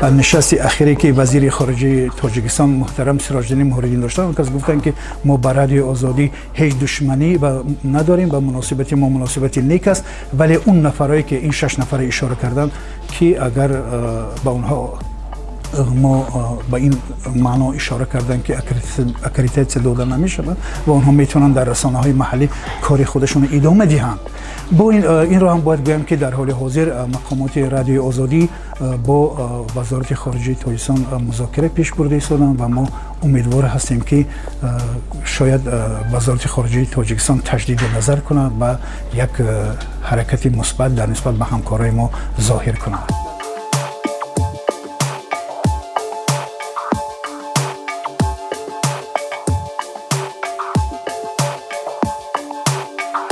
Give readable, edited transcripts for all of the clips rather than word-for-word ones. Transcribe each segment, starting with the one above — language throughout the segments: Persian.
در نشست اخیری که وزیر خارجه تاجیکستان محترم سراجدین موریدین داشتن که گفتن که ما با رادیو آزادی هیچ دشمنی و نداریم و مناسبت ما مناسبت نیک است، ولی اون نفرایی که این 6 نفر اشاره کردن که اگر با اونها ما با این معنا اشاره کردن که اکریدیتاسیون داده نمیشه و اونها میتونن در رسانه‌های محلی کار خودشون ادامه دهند. با این رو هم باید بگم که در حال حاضر مقامات رادیو آزادی با وزارت خارجه تاجیکستان مذاکره پیش برده ایستادن و ما امیدوار هستیم که شاید وزارت خارجه تاجیکستان تجدید نظر کند و یک حرکت مثبت در نسبت به همکارای ما ظاهر کند.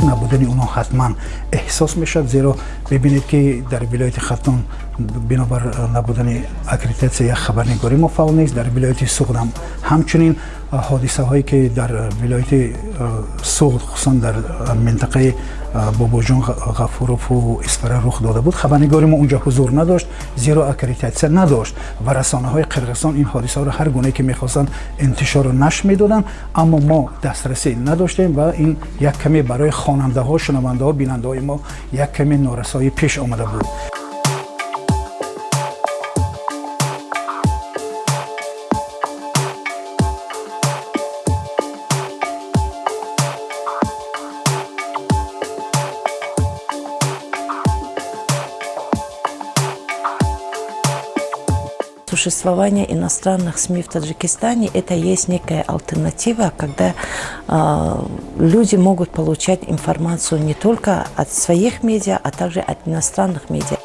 نبودن اونها حتما احساس میشد، زیرا ببینید که در ولایت ختون بنابر نبودن اکریدیتاسیون یک خبرنگاری ما فعال نیست. در ولایت سوغد هم همچنین حادثه هایی که در ولایت سوغد خصوصا در منطقه باباجان غفوروف و اسپره رخ داده بود، خبرنگاری ما اونجا حضور نداشت زیرا اکریدیتاسیون نداشت و رسانه های قرقیزستان این حادثه رو هر گونه که میخواستن انتشار و نشر میدادن، اما ما دسترسی نداشتیم و این یک کمی برای خواننده ها، شنونده ها، بیننده های ما یک کمی نارسایی پیش آمده بود. Существование иностранных СМИ в Таджикистане – это есть некая альтернатива, когда люди могут получать информацию не только от своих медиа, а также от иностранных медиа.